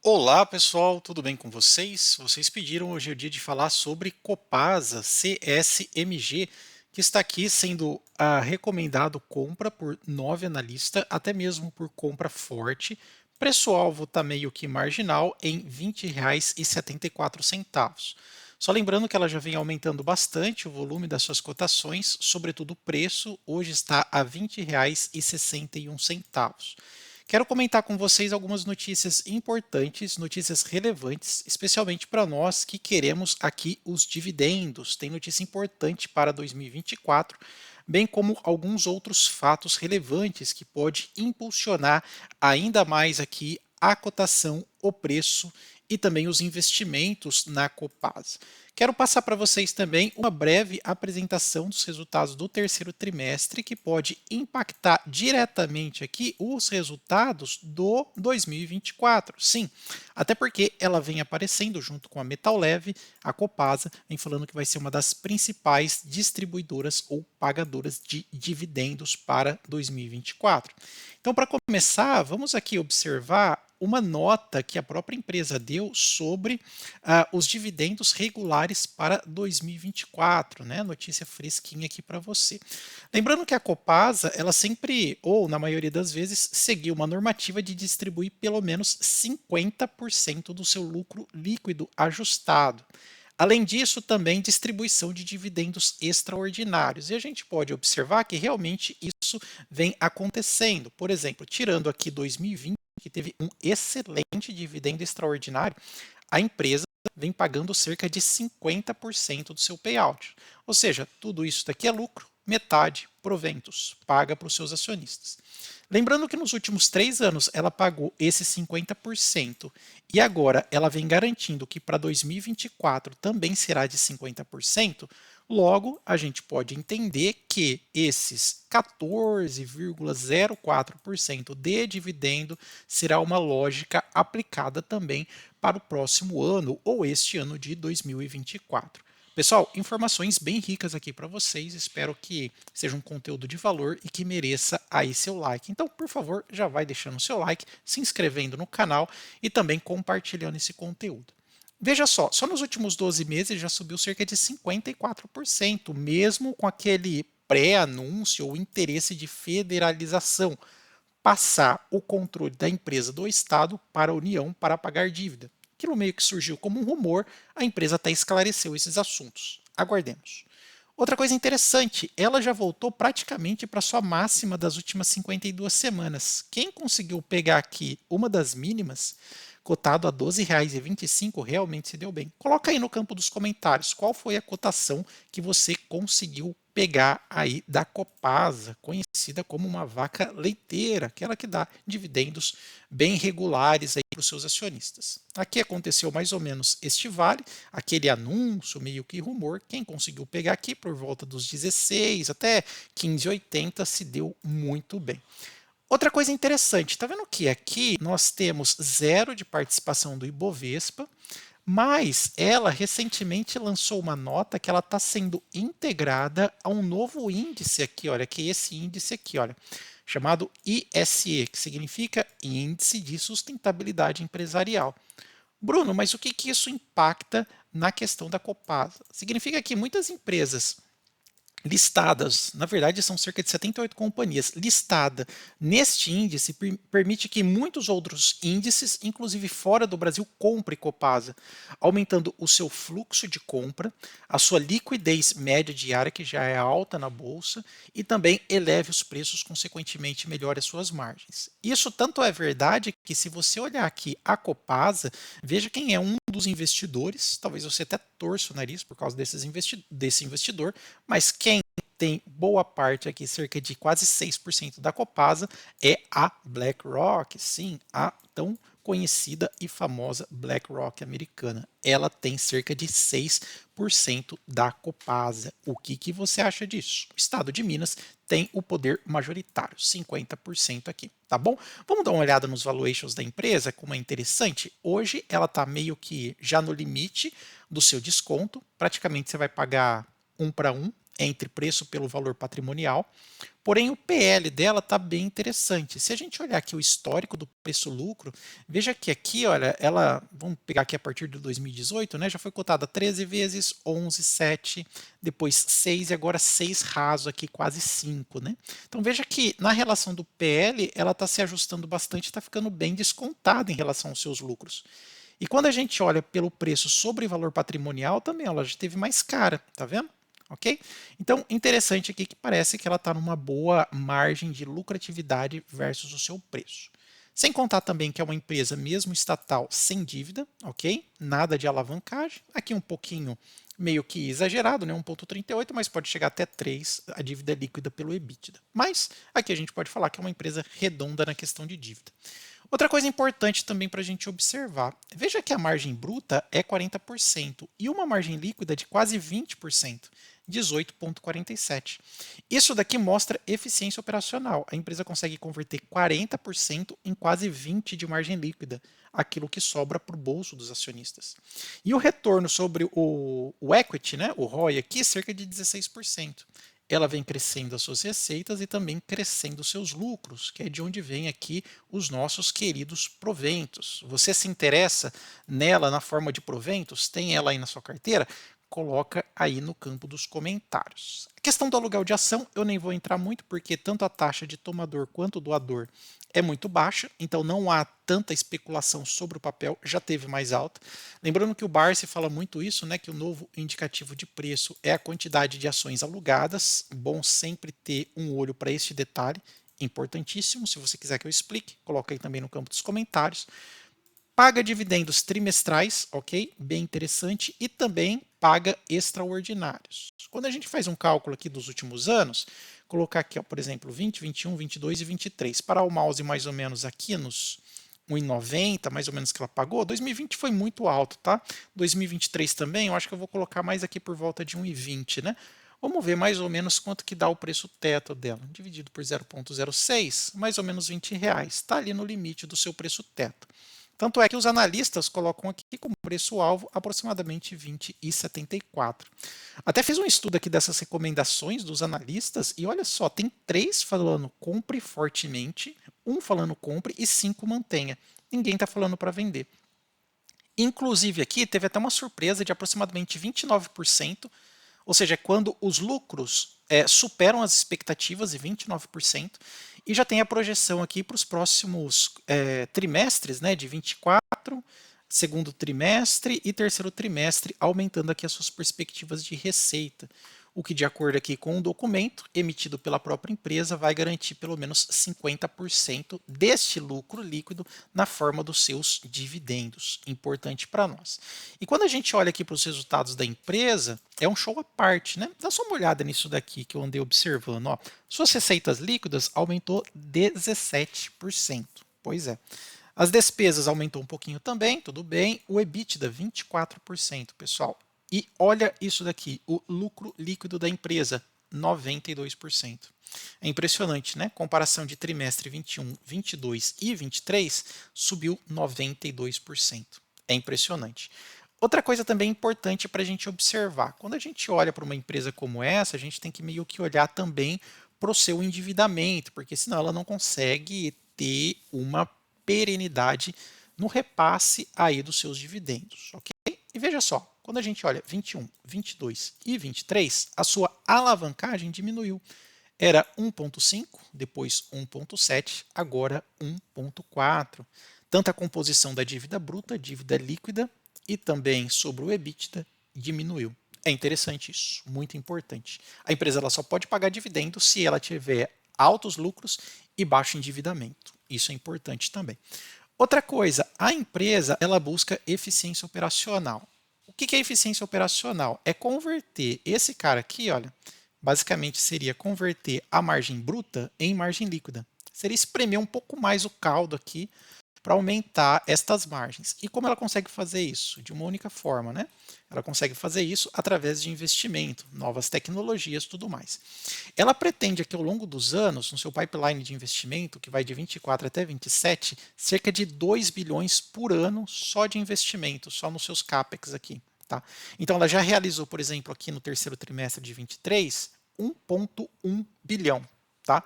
Olá pessoal, tudo bem com vocês? Vocês pediram hoje é o dia de falar sobre Copasa CSMG, que está aqui sendo recomendado compra por 9 analistas, até mesmo por compra forte. Preço-alvo está meio que marginal em R$ 20,74. Só lembrando que ela já vem aumentando bastante o volume das suas cotações, sobretudo o preço, hoje está a R$ 20,61. Quero comentar com vocês algumas notícias importantes, notícias relevantes, especialmente para nós que queremos aqui os dividendos. Tem notícia importante para 2024, bem como alguns outros fatos relevantes que pode impulsionar ainda mais aqui a cotação, o preço e também os investimentos na Copasa. Quero passar para vocês também uma breve apresentação dos resultados do terceiro trimestre, que pode impactar diretamente aqui os resultados do 2024. Sim, até porque ela vem aparecendo junto com a Metal Leve, a Copasa, vem falando que vai ser uma das principais distribuidoras ou pagadoras de dividendos para 2024. Então, para começar, vamos aqui observar uma nota que a própria empresa deu sobre os dividendos regulares para 2024, né? Notícia fresquinha aqui para você. Lembrando que a Copasa, ela sempre, ou na maioria das vezes, seguiu uma normativa de distribuir pelo menos 50% do seu lucro líquido ajustado. Além disso, também distribuição de dividendos extraordinários. E a gente pode observar que realmente isso vem acontecendo. Por exemplo, tirando aqui 2020, que teve um excelente dividendo extraordinário, a empresa vem pagando cerca de 50% do seu payout. Ou seja, tudo isso daqui é lucro, metade proventos, paga para os seus acionistas. Lembrando que nos últimos 3 anos ela pagou esses 50% e agora ela vem garantindo que para 2024 também será de 50%, logo a gente pode entender que esses 14,04% de dividendo será uma lógica aplicada também para o próximo ano ou este ano de 2024. Pessoal, informações bem ricas aqui para vocês. Espero que seja um conteúdo de valor e que mereça aí seu like. Então, por favor, já vai deixando o seu like, se inscrevendo no canal e também compartilhando esse conteúdo. Veja só nos últimos 12 meses já subiu cerca de 54%, mesmo com aquele pré-anúncio ou interesse de federalização, passar o controle da empresa do Estado para a União para pagar dívida. Aquilo meio que surgiu como um rumor, a empresa até esclareceu esses assuntos. Aguardemos. Outra coisa interessante, ela já voltou praticamente para sua máxima das últimas 52 semanas. Quem conseguiu pegar aqui uma das mínimas, cotado a R$ 12,25, realmente se deu bem. Coloca aí no campo dos comentários qual foi a cotação que você conseguiu pegar aí da Copasa, conhecida como uma vaca leiteira, aquela que dá dividendos bem regulares aí para os seus acionistas. Aqui aconteceu mais ou menos este vale, aquele anúncio meio que rumor, quem conseguiu pegar aqui por volta dos 16 até 15,80 se deu muito bem. Outra coisa interessante, está vendo que aqui nós temos zero de participação do Ibovespa, mas ela recentemente lançou uma nota que ela está sendo integrada a um novo índice aqui, olha, que é esse índice aqui, olha, chamado ISE, que significa Índice de Sustentabilidade Empresarial. Bruno, mas o que, que isso impacta na questão da Copasa? Significa que muitas empresas listadas, na verdade são cerca de 78 companhias, listada neste índice permite que muitos outros índices, inclusive fora do Brasil, compre Copasa, aumentando o seu fluxo de compra, a sua liquidez média diária, que já é alta na bolsa, e também eleve os preços, consequentemente melhore as suas margens. Isso tanto é verdade que, se você olhar aqui a Copasa, veja quem é um dos investidores, talvez você até torça o nariz por causa desse investidor, mas quem tem boa parte aqui, cerca de quase 6% da Copasa, é a BlackRock. Sim, a tão conhecida e famosa BlackRock americana. Ela tem cerca de 6% da Copasa. O que, que você acha disso? O estado de Minas tem o poder majoritário, 50% aqui, tá bom? Vamos dar uma olhada nos valuations da empresa, como é interessante. Hoje ela está meio que já no limite do seu desconto, praticamente você vai pagar 1 para 1, entre preço pelo valor patrimonial, porém o PL dela está bem interessante. Se a gente olhar aqui o histórico do preço-lucro, veja que aqui, olha, ela, vamos pegar aqui a partir de 2018, né, já foi cotada 13 vezes, 11, 7, depois 6 e agora 6 raso aqui, quase 5, né? Então veja que na relação do PL, ela está se ajustando bastante, está ficando bem descontada em relação aos seus lucros. E quando a gente olha pelo preço sobre valor patrimonial, também ela já esteve mais cara, tá vendo? Ok? Então, interessante aqui que parece que ela está numa boa margem de lucratividade versus o seu preço. Sem contar também que é uma empresa mesmo estatal sem dívida, ok? Nada de alavancagem. Aqui um pouquinho meio que exagerado, né? 1,38, mas pode chegar até 3 a dívida líquida pelo EBITDA. Mas aqui a gente pode falar que é uma empresa redonda na questão de dívida. Outra coisa importante também para a gente observar, veja que a margem bruta é 40% e uma margem líquida de quase 20%, 18,47%. Isso daqui mostra eficiência operacional. A empresa consegue converter 40% em quase 20% de margem líquida, aquilo que sobra para o bolso dos acionistas. E o retorno sobre o equity, né, o ROI aqui, é cerca de 16%. Ela vem crescendo as suas receitas e também crescendo os seus lucros, que é de onde vem aqui os nossos queridos proventos. Você se interessa nela na forma de proventos? Tem ela aí na sua carteira? Coloca aí no campo dos comentários. A questão do aluguel de ação eu nem vou entrar muito, porque tanto a taxa de tomador quanto doador é muito baixa, então não há tanta especulação sobre o papel, já teve mais alta. Lembrando que o Barsi fala muito isso, né, que o novo indicativo de preço é a quantidade de ações alugadas. Bom sempre ter um olho para este detalhe, importantíssimo. Se você quiser que eu explique, coloca aí também no campo dos comentários. Paga dividendos trimestrais, ok? Bem interessante. E também paga extraordinários. Quando a gente faz um cálculo aqui dos últimos anos, colocar aqui, ó, por exemplo, 20, 21, 22 e 23. Parar o mouse mais ou menos aqui nos 1,90, mais ou menos que ela pagou. 2020 foi muito alto, tá? 2023 também, eu acho que eu vou colocar mais aqui por volta de 1,20, né? Vamos ver mais ou menos quanto que dá o preço teto dela. Dividido por 0,06, mais ou menos R$ 20. Está ali no limite do seu preço teto. Tanto é que os analistas colocam aqui como preço-alvo aproximadamente 20,74. Até fiz um estudo aqui dessas recomendações dos analistas e olha só, tem 3 falando compre fortemente, 1 falando compre e 5 mantenha. Ninguém está falando para vender. Inclusive aqui teve até uma surpresa de aproximadamente 29%, ou seja, quando os lucros superam as expectativas em 29%, e já tem a projeção aqui para os próximos trimestres, né, de 24, segundo trimestre e terceiro trimestre, aumentando aqui as suas perspectivas de receita, o que, de acordo aqui com o documento emitido pela própria empresa, vai garantir pelo menos 50% deste lucro líquido na forma dos seus dividendos. Importante para nós. E quando a gente olha aqui para os resultados da empresa, é um show à parte, né? Dá só uma olhada nisso daqui que eu andei observando. Ó. Suas receitas líquidas aumentou 17%. Pois é. As despesas aumentou um pouquinho também, tudo bem. O EBITDA 24%, pessoal. E olha isso daqui, o lucro líquido da empresa, 92%. É impressionante, né? Comparação de trimestre 21, 22 e 23 subiu 92%. É impressionante. Outra coisa também importante para a gente observar, quando a gente olha para uma empresa como essa, a gente tem que meio que olhar também para o seu endividamento, porque senão ela não consegue ter uma perenidade no repasse aí dos seus dividendos, ok? E veja só, quando a gente olha 21, 22 e 23, a sua alavancagem diminuiu. Era 1,5, depois 1,7, agora 1,4. Tanto a composição da dívida bruta, dívida líquida e também sobre o EBITDA diminuiu. É interessante isso, muito importante. A empresa ela só pode pagar dividendos se ela tiver altos lucros e baixo endividamento. Isso é importante também. Outra coisa, a empresa ela busca eficiência operacional. O que é eficiência operacional? É converter esse cara aqui, olha, basicamente seria converter a margem bruta em margem líquida. Seria espremer um pouco mais o caldo aqui para aumentar estas margens. E como ela consegue fazer isso? De uma única forma, né? Ela consegue fazer isso através de investimento, novas tecnologias, tudo mais. Ela pretende aqui ao longo dos anos, no seu pipeline de investimento, que vai de 24 até 27, cerca de 2 bilhões por ano só de investimento, só nos seus CAPEX aqui. Tá? Então, ela já realizou, por exemplo, aqui no terceiro trimestre de 23, 1,1 bilhão. Tá?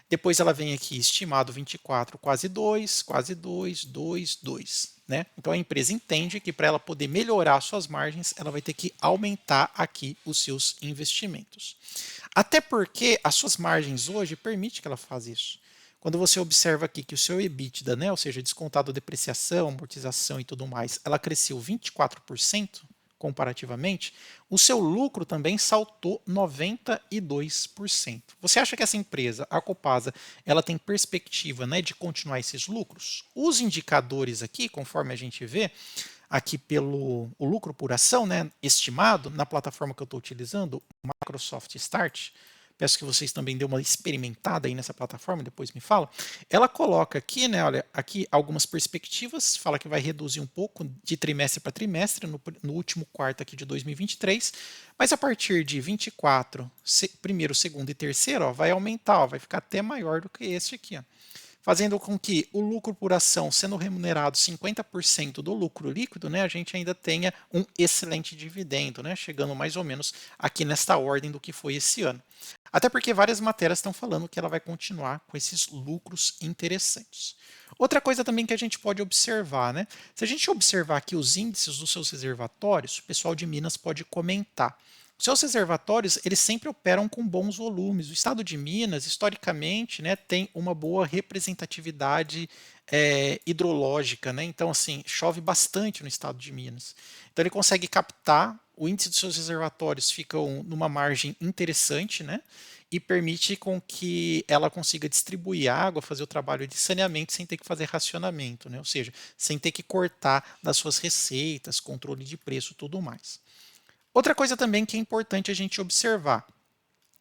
Depois ela vem aqui, estimado 24, quase 2, quase 2, 2, 2. Né? Então a empresa entende que para ela poder melhorar suas margens, ela vai ter que aumentar aqui os seus investimentos. Até porque as suas margens hoje permitem que ela faça isso. Quando você observa aqui que o seu EBITDA, né, ou seja, descontado depreciação, amortização e tudo mais, ela cresceu 24% comparativamente, o seu lucro também saltou 92%. Você acha que essa empresa, a Copasa, ela tem perspectiva, né, de continuar esses lucros? Os indicadores aqui, conforme a gente vê, aqui pelo o lucro por ação, né, estimado na plataforma que eu estou utilizando, Microsoft Start, peço que vocês também dêem uma experimentada aí nessa plataforma, depois me fala. Ela coloca aqui, né, olha, aqui algumas perspectivas, fala que vai reduzir um pouco de trimestre para trimestre no último quarto aqui de 2023, mas a partir de 24, primeiro, segundo e terceiro, ó, vai aumentar, ó, vai ficar até maior do que este aqui, ó, fazendo com que o lucro por ação sendo remunerado 50% do lucro líquido, né, a gente ainda tenha um excelente dividendo, né, chegando mais ou menos aqui nesta ordem do que foi esse ano. Até porque várias matérias estão falando que ela vai continuar com esses lucros interessantes. Outra coisa também que a gente pode observar, né? Se a gente observar aqui os índices dos seus reservatórios, o pessoal de Minas pode comentar. Os seus reservatórios, eles sempre operam com bons volumes. O estado de Minas, historicamente, né, tem uma boa representatividade hidrológica, né? Então, assim, chove bastante no estado de Minas. Então, ele consegue captar, o índice dos seus reservatórios fica numa margem interessante, né? E permite com que ela consiga distribuir água, fazer o trabalho de saneamento sem ter que fazer racionamento, né? Ou seja, sem ter que cortar das suas receitas, controle de preço, tudo mais. Outra coisa também que é importante a gente observar.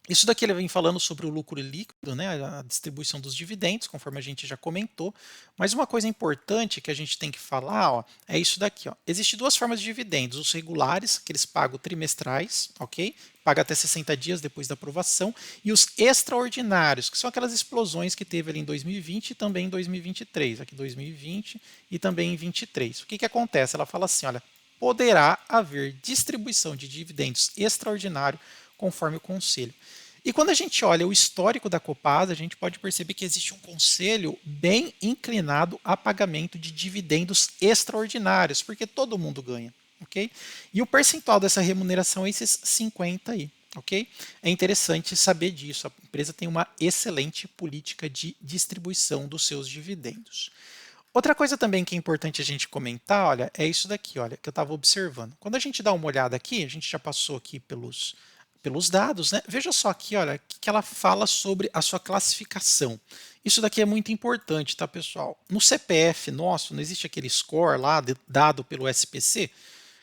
Isso daqui ele vem falando sobre o lucro líquido, né, a distribuição dos dividendos, conforme a gente já comentou. Mas uma coisa importante que a gente tem que falar, ó, é isso daqui. Ó. Existem duas formas de dividendos: os regulares, que eles pagam trimestrais, ok? Paga até 60 dias depois da aprovação, e os extraordinários, que são aquelas explosões que teve ali em 2020 e também em 2023, aqui 2020 e também em 2023. O que acontece? Ela fala assim, olha, poderá haver distribuição de dividendos extraordinário conforme o conselho. E quando a gente olha o histórico da Copasa, a gente pode perceber que existe um conselho bem inclinado a pagamento de dividendos extraordinários, porque todo mundo ganha, ok? E o percentual dessa remuneração é esses 50 aí, ok? É interessante saber disso. A empresa tem uma excelente política de distribuição dos seus dividendos. Outra coisa também que é importante a gente comentar, olha, é isso daqui, olha, que eu estava observando. Quando a gente dá uma olhada aqui, a gente já passou aqui pelos dados, né? Veja só aqui, olha, que ela fala sobre a sua classificação. Isso daqui é muito importante, tá, pessoal? No CPF nosso, não existe aquele score lá dado pelo SPC,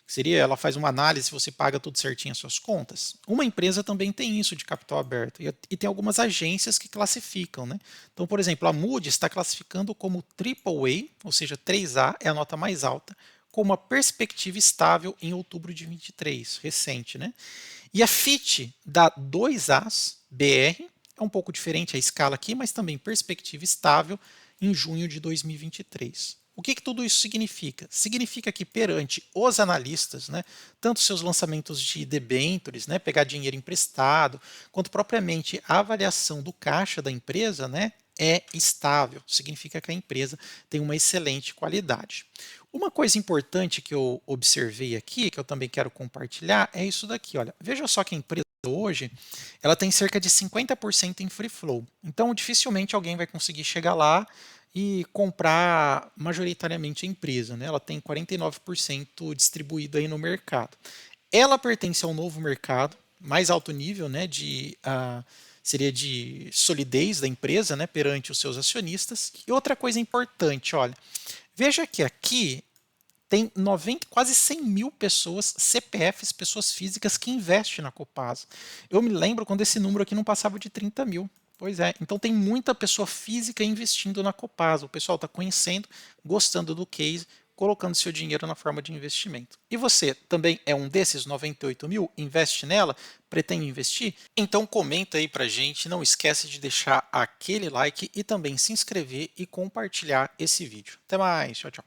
que seria, ela faz uma análise se você paga tudo certinho as suas contas. Uma empresa também tem isso de capital aberto, e tem algumas agências que classificam, né? Então, por exemplo, a Moody's está classificando como AAA, ou seja, 3A é a nota mais alta, com uma perspectiva estável em outubro de 23, recente, né? E a Fitch dá 2As BR, é um pouco diferente a escala aqui, mas também perspectiva estável em junho de 2023. O que tudo isso significa? Significa que perante os analistas, né, tanto seus lançamentos de debêntures, né, pegar dinheiro emprestado, quanto propriamente a avaliação do caixa da empresa, né, é estável, significa que a empresa tem uma excelente qualidade. Uma coisa importante que eu observei aqui, que eu também quero compartilhar, é isso daqui. Olha, veja só que a empresa hoje ela tem cerca de 50% em free flow. Então, dificilmente alguém vai conseguir chegar lá e comprar majoritariamente a empresa. Né? Ela tem 49% distribuído aí no mercado. Ela pertence ao novo mercado, mais alto nível, né, seria de solidez da empresa, né, perante os seus acionistas. E outra coisa importante, olha, veja que aqui tem 90, quase 100 mil pessoas, CPFs, pessoas físicas que investem na Copasa. Eu me lembro quando esse número aqui não passava de 30 mil. Pois é, então tem muita pessoa física investindo na Copasa. O pessoal está conhecendo, gostando do case, colocando seu dinheiro na forma de investimento. E você também é um desses 98 mil? Investe nela? Pretende investir? Então comenta aí pra gente, não esquece de deixar aquele like e também se inscrever e compartilhar esse vídeo. Até mais, tchau, tchau.